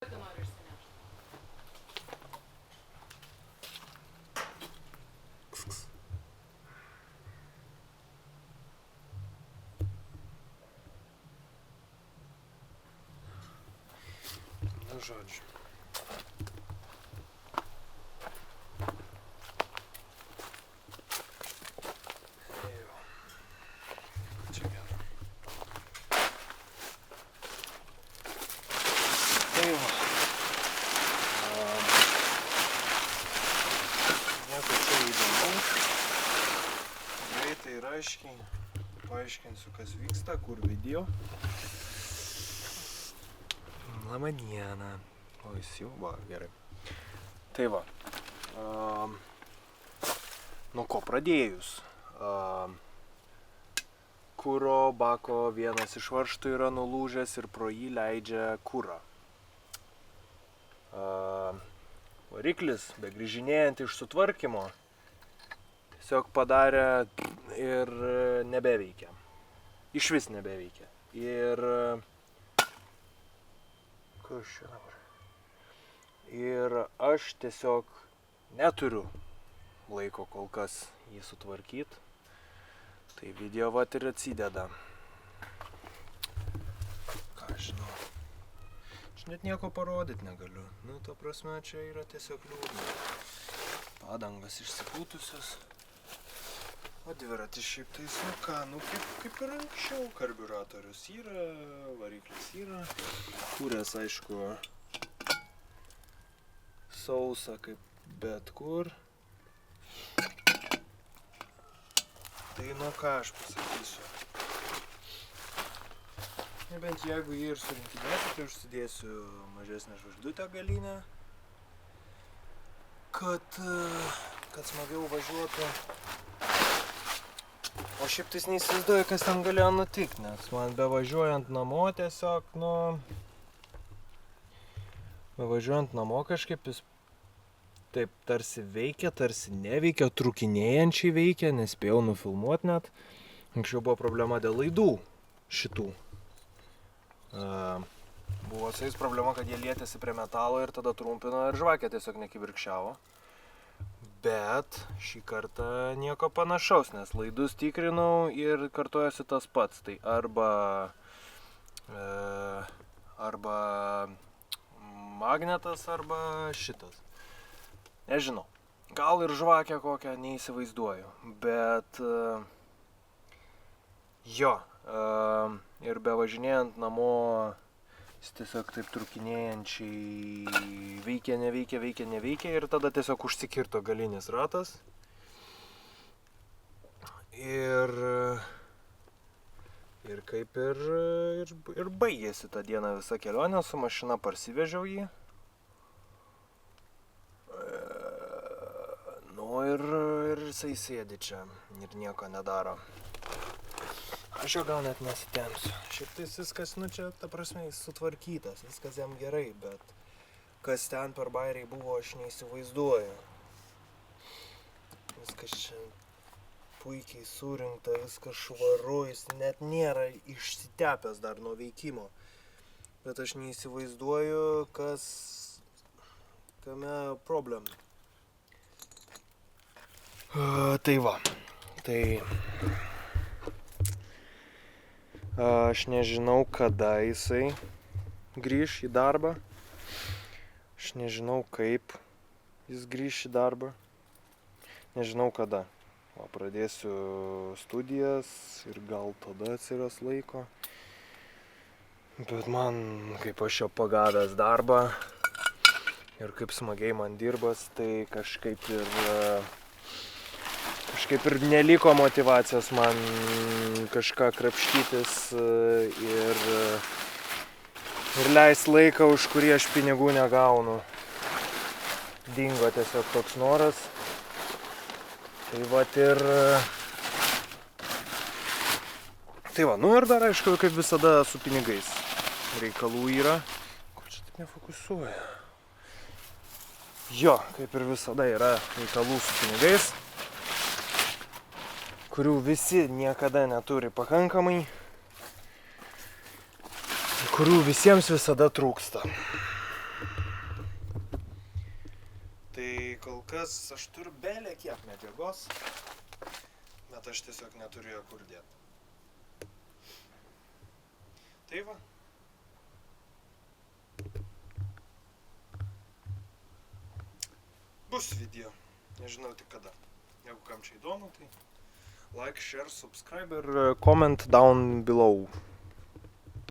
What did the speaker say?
Nu, žodžiu. Čia gerai. Tai va. Nieko čia įdomaus. Greitai ir aiškiai paaiškinsiu, kas vyksta, kur video. Labą dieną. O jis jau va, gerai. Tai va. Nuo ko pradėjus? Kuro bako vienas iš varžtų yra nulūžęs ir pro jį leidžia kurą. Variklis, begrįžinėjant iš sutvarkymo, tiesiog padarė ir nebeveikia. Išvis nebeveikia. Ir kas čia dabar? Ir aš tiesiog neturiu laiko kol kas jį sutvarkyti. Tai video vat ir atsideda. Ką žinau. Aš net nieko parodyti negaliu. Nu, ta prasme, čia yra tiesiog liūdna. Padangas išsipūtusios. O dviratis šiaip tai nu ką, nu kaip ir anksčiau. Karbiuratorius yra, variklis yra. Kūrės, aišku, sausa kaip bet kur. Tai nu ką aš pasakysiu. Nebent jeigu jį ir surinkinėsiu, tai užsidėsiu mažesnę žvaigždutę galinę, kad smagiau važiuotų. O šiaip tais neįsivaizduoju, kas ten galėjo nutikti, nes man bevažiuojant namo tiesiog, bevažiuojant namo kažkaip jis taip tarsi veikia, tarsi neveikia, trukinėjančiai veikia, nespėjau nufilmuoti net. Anksčiau buvo problema dėl laidų šitų. Buvo su jais problema, kad jie lietėsi prie metalo ir tada trumpino ir žvakė tiesiog nekibirkščiavo. Bet šį kartą nieko panašaus, nes laidus tikrinau ir kartojasi tas pats. Tai arba magnetas, arba šitas. Nežinau, gal ir žvakę kokią neįsivaizduoju, bet ir bevažinėjant namo jis tiesiog taip trukinėjančiai veikia ir tada tiesiog užsikirto galinis ratas. Ir kaip ir baigėsi tą dieną visą kelionę, su mašina parsivežiau jį. Ir jisai sėdi čia ir nieko nedaro. Aš jo gal net nesitempsiu. Šiaip tai viskas, čia, ta prasme, jis sutvarkytas, viskas jam gerai, bet kas ten per bairiai buvo, aš neįsivaizduoju. Viskas čia puikiai surinkta, viskas švaru, jis net nėra išsitepęs dar nuo veikimo. Bet aš neįsivaizduoju, kame problema. Tai va, aš nežinau, kada jisai grįš į darbą, aš nežinau, kaip jis grįš į darbą, nežinau kada. O pradėsiu studijas ir gal tada atsiras laiko, bet man, kaip aš jau pagavęs darbą ir kaip smagiai man dirbas, tai kažkaip ir neliko motyvacijos man kažką krapštytis ir leist laiką, už kurį aš pinigų negaunu. Dingo tiesiog toks noras. Tai vat ir... Tai va, ir dar aišku, kaip visada su pinigais reikalų yra. Ko čia taip nefokusuoja? Jo, kaip ir visada yra reikalų su pinigais, kurių visi niekada neturi pakankamai, kurių visiems visada trūksta. kol kas aš turiu belė kiek medžiagos, bet aš tiesiog neturiu jo kur dėti. Tai va. Bus video, nežinau tik kada. Jeigu kam čia įdomu, tai like, share, subscribe ir comment down below.